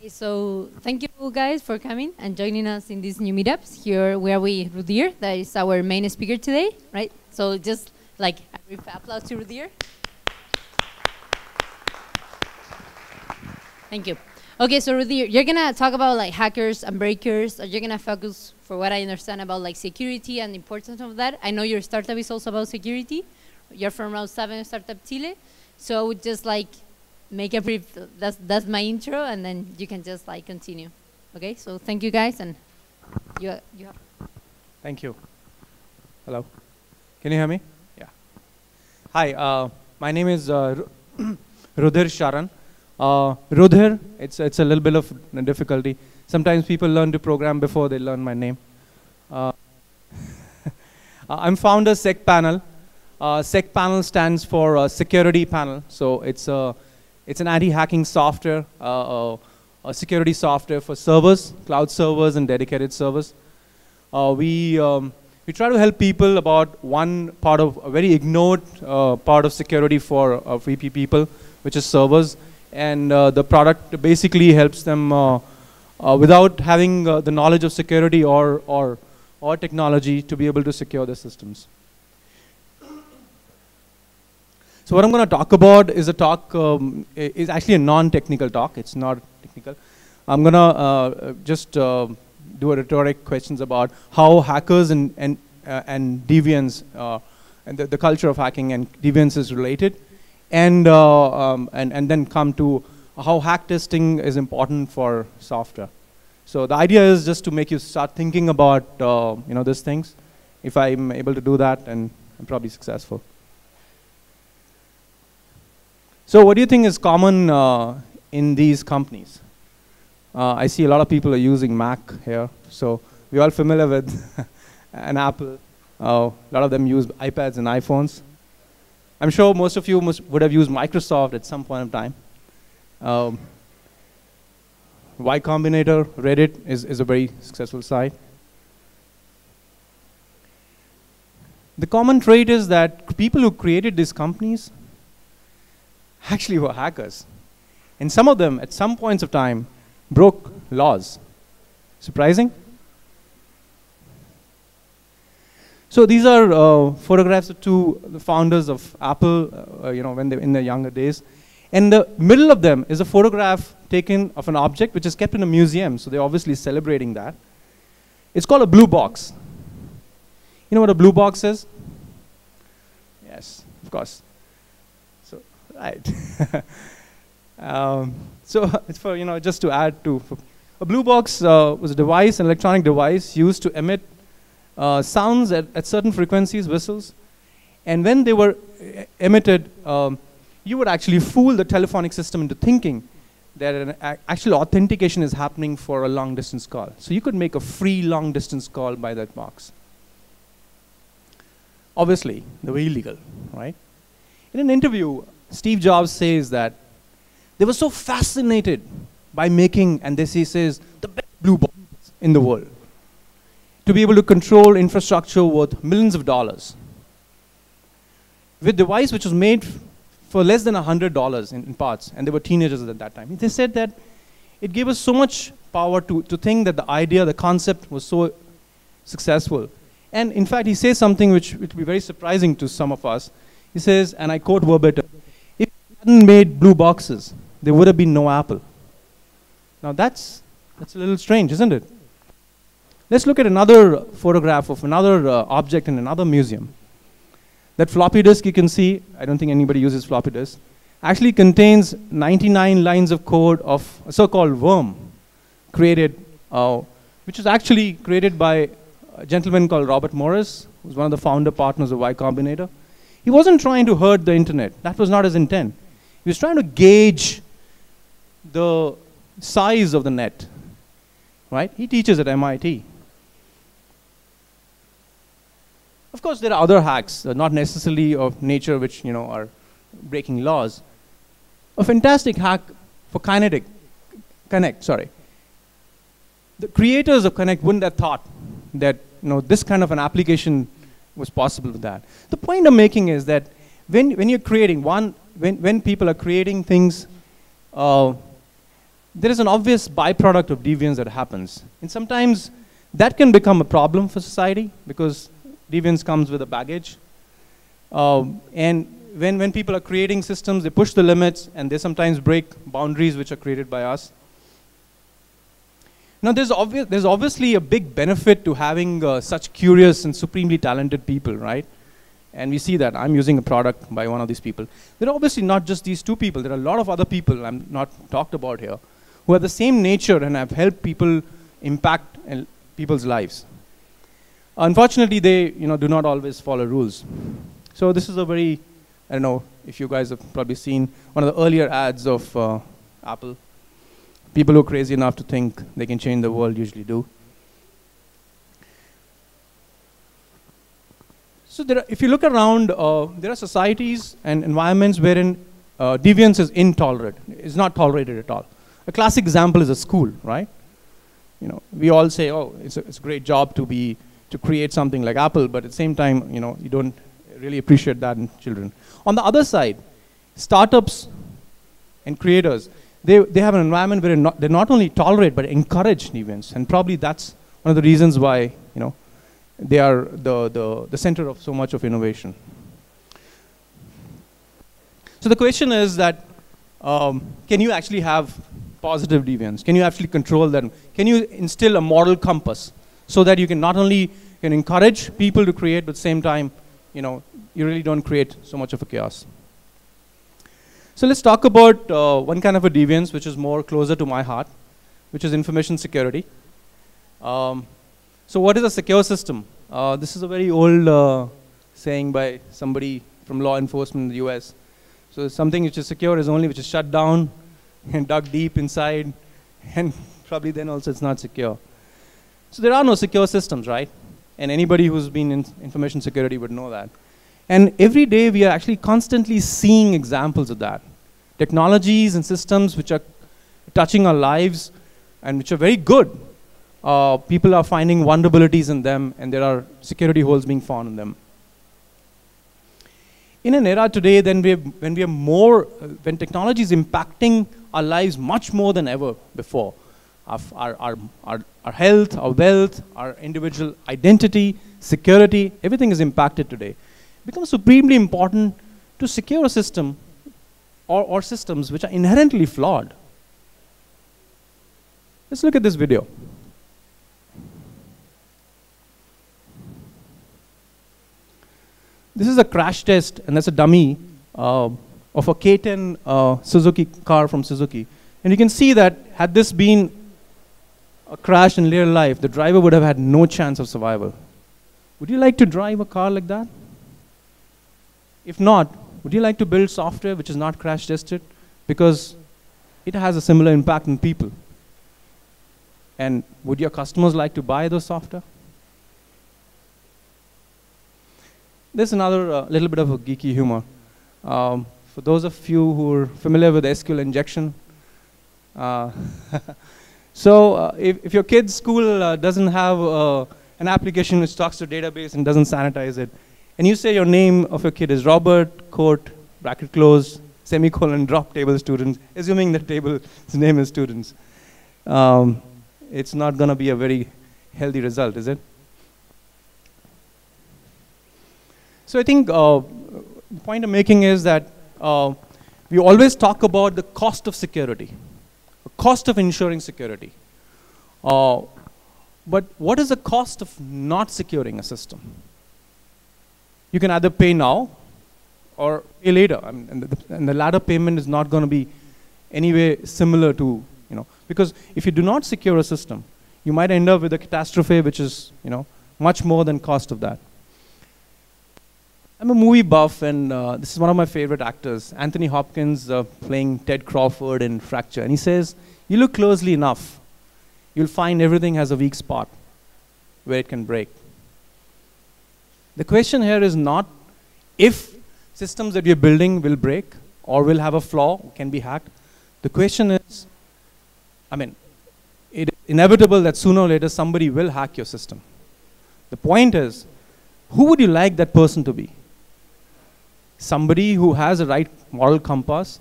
So thank you guys for coming and joining us in these new meetups. Here we are with Rudir, that is our main speaker today, right? So just like a brief applause to Rudir. Thank you. Okay, so Rudir, you're gonna talk about like hackers and breakers, or you're gonna focus, for what I understand, about like security and the importance of that. I know your startup is also about security. You're from Round 7 Startup Chile. So I would just like make a brief, that's my intro, and then you can just like continue. Okay, so thank you guys, and you have. Thank you. Hello, can you hear me? Yeah. Hi, my name is Rudhir Sharan. Rudhir, it's a little bit of difficulty. Sometimes people learn to program before they learn my name. I'm founder SecPanel. SecPanel stands for Security Panel. So it's an anti-hacking software, a security software for servers, cloud servers, and dedicated servers. We try to help people about one part of a very ignored part of security for VP people, which is servers. And the product basically helps them without having the knowledge of security or technology to be able to secure their systems. So what I'm going to talk about is is actually a non-technical talk. It's not technical. I'm going to just do a rhetoric questions about how hackers and deviants and the culture of hacking and deviance is related, and then come to how hack testing is important for software. So the idea is just to make you start thinking about these things. If I'm able to do that, and I'm probably successful. So what do you think is common in these companies? I see a lot of people are using Mac here. So we're all familiar with an Apple. A lot of them use iPads and iPhones. I'm sure most of you would have used Microsoft at some point of time. Y Combinator, Reddit is a very successful site. The common trait is that people who created these companies actually were hackers. And some of them, at some points of time, broke laws. Surprising? So these are photographs of the founders of Apple, when they were in their younger days. And the middle of them is a photograph taken of an object which is kept in a museum. So they're obviously celebrating that. It's called a blue box. You know what a blue box is? Yes, of course. Right. So it's for, just to add to, a blue box was a device, an electronic device used to emit sounds at certain frequencies, whistles. And when they were emitted, you would actually fool the telephonic system into thinking that an actual authentication is happening for a long distance call. So you could make a free long distance call by that box. Obviously, they were illegal, right? In an interview, Steve Jobs says that they were so fascinated by making, and he says, the best blue box in the world, to be able to control infrastructure worth millions of dollars, with a device which was made for less than $100 in parts, and they were teenagers at that time. They said that it gave us so much power to think that the idea, the concept was so successful. And in fact, he says something which will be very surprising to some of us. He says, and I quote verbatim, "If we hadn't made blue boxes, there would have been no Apple." Now that's a little strange, isn't it? Let's look at another photograph of another object in another museum. That floppy disk you can see, I don't think anybody uses floppy disk, actually contains 99 lines of code of a so-called worm created, which was actually created by a gentleman called Robert Morris, who's one of the founder partners of Y Combinator. He wasn't trying to hurt the internet. That was not his intent. He was trying to gauge the size of the net, right? He teaches at MIT. Of course, there are other hacks, not necessarily of nature which are breaking laws. A fantastic hack for Connect. The creators of Connect wouldn't have thought that this kind of an application was possible with that. The point I'm making is that when you're creating when people are creating things there is an obvious byproduct of deviance that happens. And sometimes that can become a problem for society because deviance comes with a baggage. And when people are creating systems, they push the limits and they sometimes break boundaries which are created by us. Now there's obviously a big benefit to having such curious and supremely talented people, right? And we see that. I'm using a product by one of these people. There are obviously not just these two people. There are a lot of other people I'm not talked about here who have the same nature and have helped people impact people's lives. Unfortunately, they do not always follow rules. So this is a very, I don't know if you guys have probably seen one of the earlier ads of Apple. People who are crazy enough to think they can change the world usually do. So if you look around, there are societies and environments wherein deviance is intolerant. It's not tolerated at all. A classic example is a school, right? We all say, oh, it's a great job to create something like Apple, but at the same time, you don't really appreciate that in children. On the other side, startups and creators, they have an environment where they not only tolerate but encourage deviance, and probably that's one of the reasons why they are the center of so much of innovation. So the question is that can you actually have positive deviance? Can you actually control them? Can you instill a moral compass so that you can not only encourage people to create, but at the same time, you really don't create so much of a chaos? So let's talk about one kind of a deviance which is more closer to my heart, which is information security. So what is a secure system? This is a very old saying by somebody from law enforcement in the US. So something which is secure is only which is shut down and dug deep inside, and probably then also it's not secure. So there are no secure systems, right? And anybody who's been in information security would know that. And every day we are actually constantly seeing examples of that. Technologies and systems which are touching our lives and which are very good. People are finding vulnerabilities in them, and there are security holes being found in them. In an era today when technology is impacting our lives much more than ever before, our health, our wealth, our individual identity, security, everything is impacted today. It becomes supremely important to secure a system or systems which are inherently flawed. Let's look at this video. This is a crash test, and that's a dummy of a K10 Suzuki car from Suzuki. And you can see that had this been a crash in real life, the driver would have had no chance of survival. Would you like to drive a car like that? If not, would you like to build software which is not crash tested? Because it has a similar impact on people. And would your customers like to buy those software? There's another little bit of a geeky humor. For those of you who are familiar with SQL injection, if your kid's school doesn't have an application which talks to a database and doesn't sanitize it, and you say your name of your kid is Robert, quote, bracket close, semicolon, drop table students, assuming the table's name is students, it's not going to be a very healthy result, is it? So I think the point I'm making is that we always talk about the cost of security, the cost of ensuring security. But what is the cost of not securing a system? You can either pay now or pay later. I mean, and the latter payment is not going to be anyway similar to, because if you do not secure a system, you might end up with a catastrophe which is, much more than cost of that. I'm a movie buff, and this is one of my favorite actors, Anthony Hopkins, playing Ted Crawford in Fracture. And he says, you look closely enough, you'll find everything has a weak spot where it can break. The question here is not if systems that we're building will break or will have a flaw, can be hacked. The question is, it's inevitable that sooner or later somebody will hack your system. The point is, who would you like that person to be? Somebody who has a right moral compass,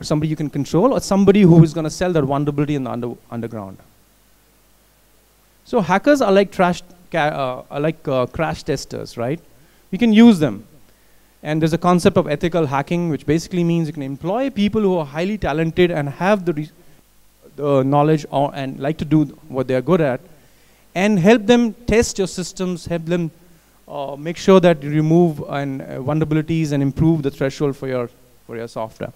somebody you can control, or somebody who is going to sell that vulnerability in the underground. So hackers are like crash testers, right? We can use them. And there's a concept of ethical hacking, which basically means you can employ people who are highly talented and have the knowledge and like to do what they're good at, and help them test your systems, help them make sure that you remove vulnerabilities and improve the threshold for your software.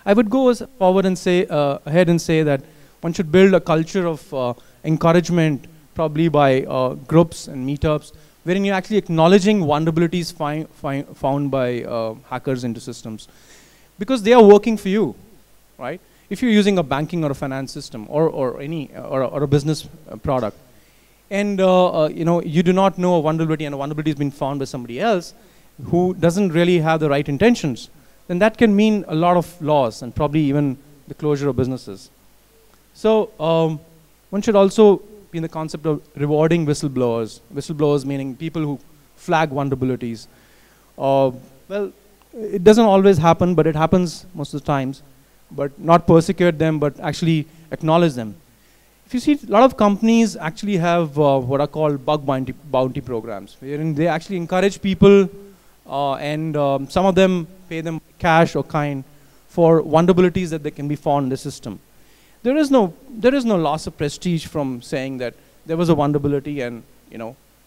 I would go forward and say, ahead and say that one should build a culture of encouragement, probably by groups and meetups, wherein you're actually acknowledging vulnerabilities found by hackers into systems. Because they are working for you, right? If you're using a banking or a finance system or a business product, and you do not know a vulnerability, and a vulnerability has been found by somebody else who doesn't really have the right intentions, then that can mean a lot of loss and probably even the closure of businesses. So one should also be in the concept of rewarding whistleblowers. Whistleblowers meaning people who flag vulnerabilities. Well, it doesn't always happen, but it happens most of the times. But not persecute them, but actually acknowledge them. If you see, a lot of companies actually have what are called bug bounty programs, wherein they actually encourage people, and some of them pay them cash or kind for vulnerabilities that they can be found in the system. There is no loss of prestige from saying that there was a vulnerability and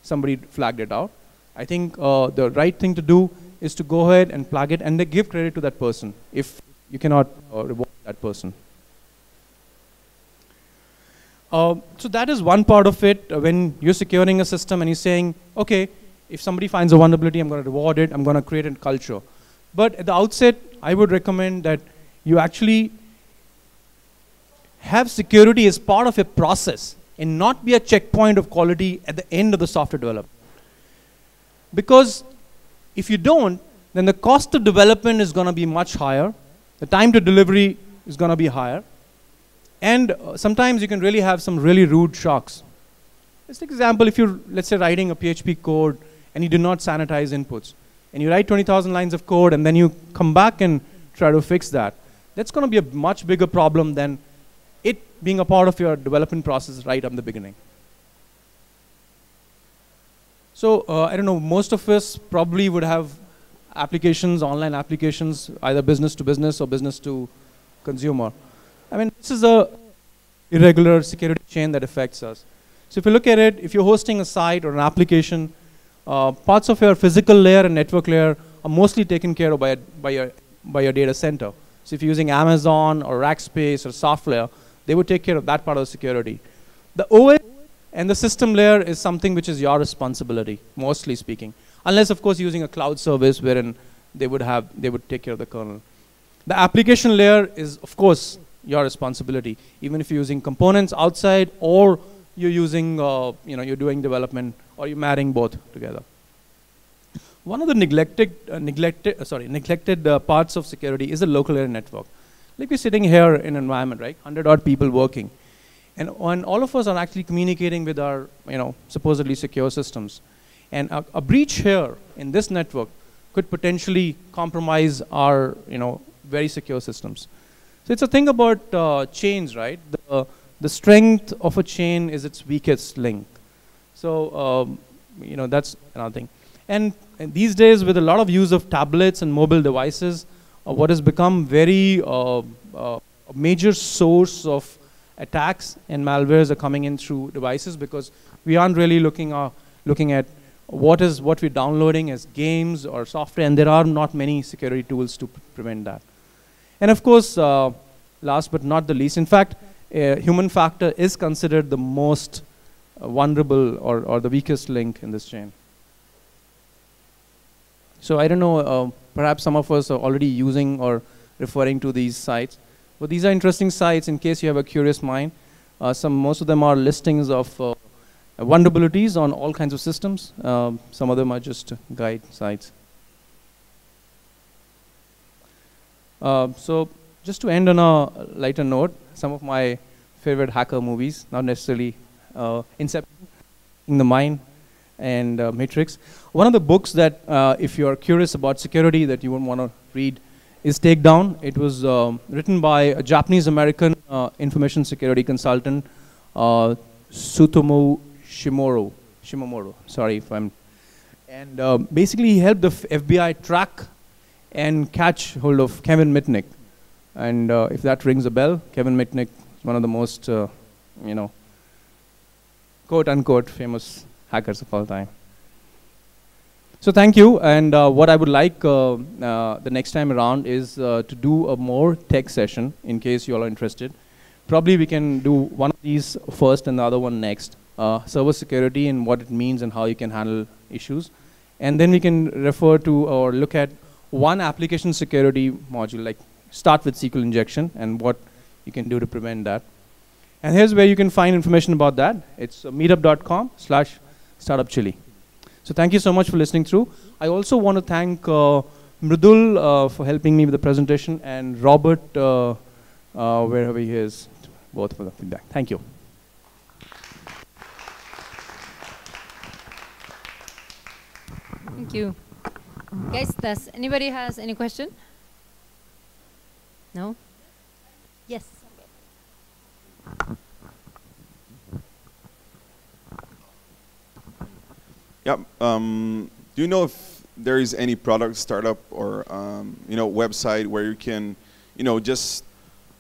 somebody flagged it out. I think the right thing to do is to go ahead and flag it and then give credit to that person if you cannot reward that person. So that is one part of it. When you're securing a system and you're saying, okay, if somebody finds a vulnerability, I'm going to reward it, I'm going to create a culture. But at the outset, I would recommend that you actually have security as part of a process and not be a checkpoint of quality at the end of the software development. Because if you don't, then the cost of development is going to be much higher, the time to delivery is going to be higher, and sometimes you can really have some really rude shocks. Just an example, if you're, let's say, writing a PHP code and you do not sanitize inputs, and you write 20,000 lines of code and then you come back and try to fix that, that's going to be a much bigger problem than it being a part of your development process right from the beginning. So I don't know, most of us probably would have applications, online applications, either business to business or business to consumer. I mean, this is a irregular security chain that affects us. So if you look at it, if you're hosting a site or an application, parts of your physical layer and network layer are mostly taken care of by your data center. So if you're using Amazon or Rackspace or Software, they would take care of that part of the security. The OS and the system layer is something which is your responsibility, mostly speaking. Unless, of course, using a cloud service wherein they would take care of the kernel. The application layer is, of course, your responsibility, even if you're using components outside or you're using, you're doing development or you're marrying both together. One of the neglected parts of security is the local area network. Like we're sitting here in an environment, right? 100-odd people working. And all of us are actually communicating with our, supposedly secure systems. And a breach here in this network could potentially compromise our, very secure systems. So it's a thing about chains, right? The strength of a chain is its weakest link. So, that's another thing. And these days, with a lot of use of tablets and mobile devices, what has become very a major source of attacks and malwares are coming in through devices, because we aren't really looking at what we're downloading as games or software, and there are not many security tools to prevent that. And of course, last but not the least, in fact, human factor is considered the most vulnerable or the weakest link in this chain. So I don't know, perhaps some of us are already using or referring to these sites. But these are interesting sites in case you have a curious mind. Most of them are listings of vulnerabilities on all kinds of systems. Some of them are just guide sites. So just to end on a lighter note, some of my favorite hacker movies, not necessarily Inception, In the Mind, and Matrix. One of the books that, if you're curious about security, that you would want to read is takedown. It was written by a Japanese-American information security consultant, Tsutomu Shimomura. Sorry if I'm. And basically, he helped the FBI track and catch hold of Kevin Mitnick. And if that rings a bell, Kevin Mitnick is one of the most, quote unquote, famous hackers of all time. So thank you. And what I would like the next time around is to do a more tech session, in case you all are interested. Probably we can do one of these first and the other one next. Server security and what it means and how you can handle issues. And then we can refer to or look at one application security module, like start with SQL injection and what you can do to prevent that. And here's where you can find information about that. It's meetup.com/startupchili. So thank you so much for listening through. I also want to thank Mridul for helping me with the presentation, and Robert, wherever he is, both for the feedback. Thank you. Thank you. Guys, does anybody has any question? No? Yes. Yeah. Do you know if there is any product startup or website where you can, just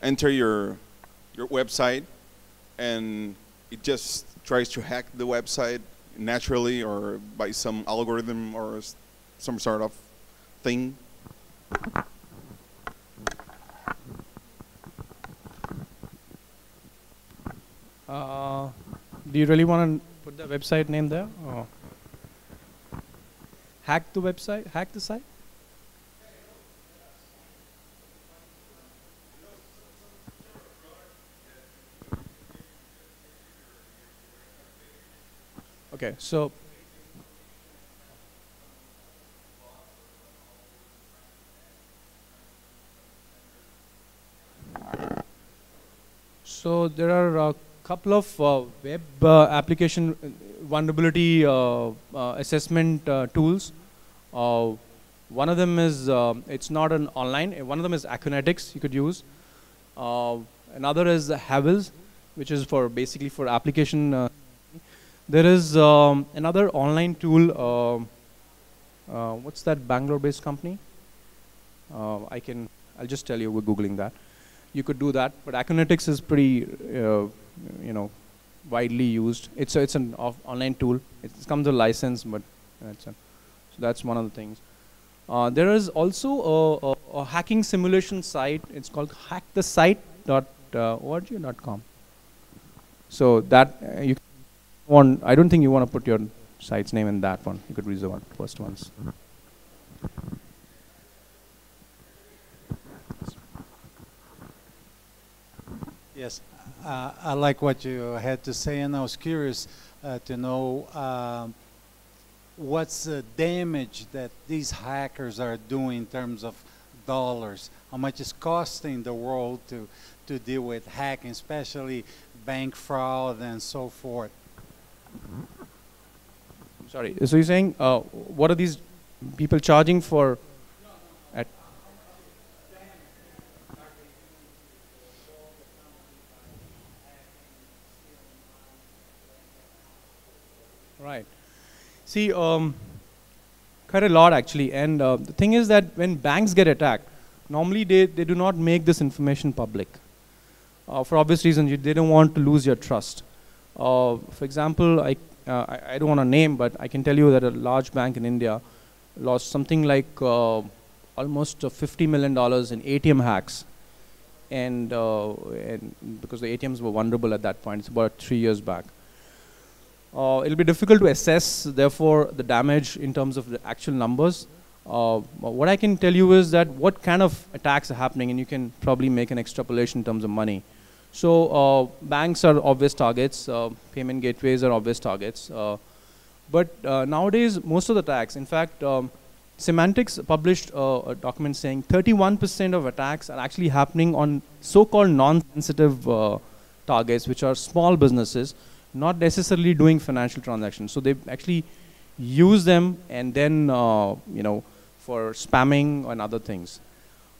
enter your website and it just tries to hack the website naturally or by some algorithm or some sort of thing? Do you really want to put the website name there? Or hack the website? Hack the site? Okay, so there are a couple of web application vulnerability assessment tools. One of them is, it's not an online, one of them is Akunetics you could use. Another is Havils, which is for basically for application. There is another online tool, what's that Bangalore-based company? I'll just tell you, we're Googling that. You could do that, but Akunetics is pretty, widely used. It's an online tool. It comes with a license, but so that's one of the things. There is also a hacking simulation site. It's called hackthesite.org.com. So that you want. I don't think you want to put your site's name in that one. You could use the first ones. Yes, I like what you had to say, and I was curious to know what's the damage that these hackers are doing in terms of dollars. How much it's costing the world to deal with hacking, especially bank fraud and so forth. Sorry, so you're saying what are these people charging for? Right. See, quite a lot actually. And the thing is that when banks get attacked, normally they do not make this information public. For obvious reasons, they don't want to lose your trust. For example, I don't want to name, but I can tell you that a large bank in India lost something like almost $50 million in ATM hacks. And because the ATMs were vulnerable at that point, it's about 3 years back. It'll be difficult to assess, therefore, the damage in terms of the actual numbers. What I can tell you is that what kind of attacks are happening, and you can probably make an extrapolation in terms of money. So banks are obvious targets, payment gateways are obvious targets. But nowadays, most of the attacks, in fact, Semantics published a document saying 31% of attacks are actually happening on so-called non-sensitive targets, which are small businesses, not necessarily doing financial transactions. So they actually use them and then, for spamming and other things.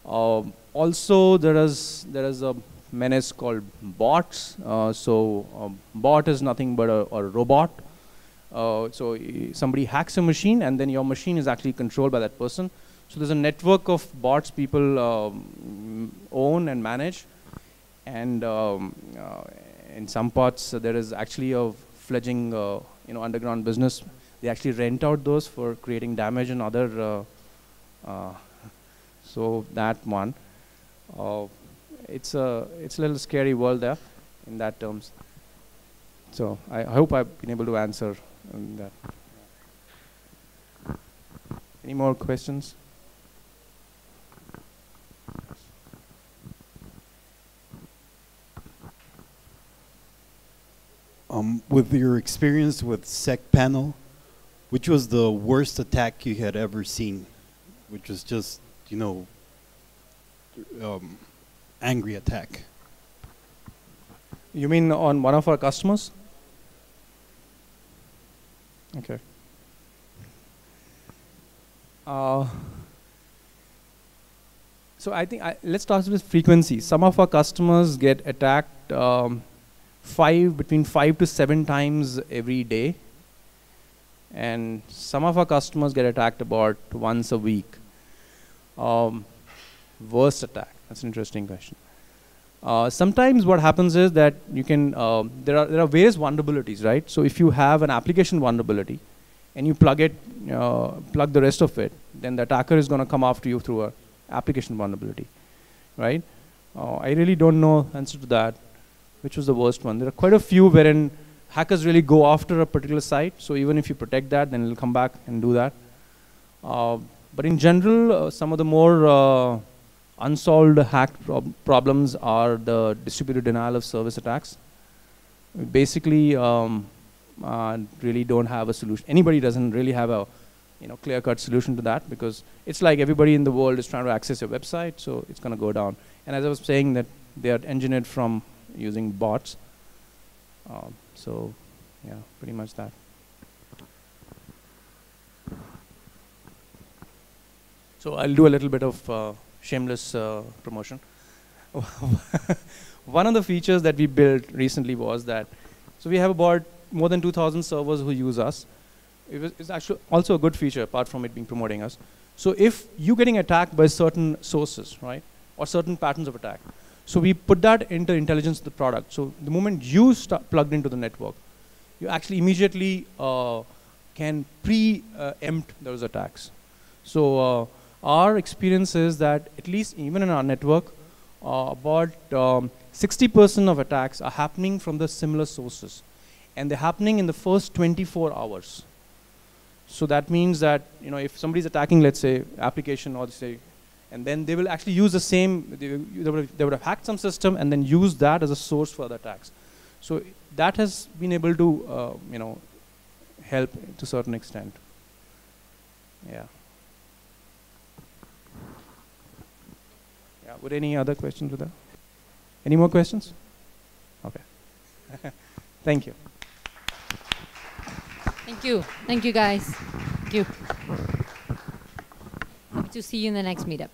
Also, there is a menace called bots. Bot is nothing but a robot. Somebody hacks a machine, and then your machine is actually controlled by that person. So there's a network of bots people own and manage, and in some parts there is actually a fledgling underground business. They actually rent out those for creating damage and other. So that one, it's a little scary world there, in that terms. So I hope I've been able to answer that. Any more questions? With your experience with SecPanel, which was the worst attack you had ever seen? Which was just, angry attack. You mean on one of our customers? Okay. So I think let's start with frequency. Some of our customers get attacked between 5 to 7 times every day, and some of our customers get attacked about once a week. Worst attack? That's an interesting question. Sometimes what happens is that you can there are various vulnerabilities, right? So if you have an application vulnerability and you plug the rest of it, then the attacker is going to come after you through a application vulnerability, right? I really don't know the answer to that. Which was the worst one? There are quite a few wherein hackers really go after a particular site. So even if you protect that, then it'll come back and do that. But in general, some of the more unsolved hack problems are the distributed denial of service attacks. We basically really don't have a solution. Anybody doesn't really have a clear-cut solution to that, because it's like everybody in the world is trying to access your website, so it's going to go down. And as I was saying, that they are engineered from using bots. So yeah, pretty much that. So I'll do a little bit of shameless promotion. One of the features that we built recently was that, so we have about more than 2,000 servers who use us. It's actually also a good feature apart from it being promoting us. So if you're getting attacked by certain sources, right, or certain patterns of attack, so we put that into intelligence of the product. So the moment you start plugged into the network, you actually immediately can preempt those attacks. So our experience is that at least even in our network, about 60% of attacks are happening from the similar sources, and they're happening in the first 24 hours. So that means that if somebody's attacking, let's say, application, or say, and then they will actually use the same, they would have hacked some system and then use that as a source for other attacks. So that has been able to, help to a certain extent. Yeah. Yeah. Would any other questions with that? Any more questions? Okay. Thank you. Thank you. Thank you, guys. Thank you. Hope to see you in the next meetup.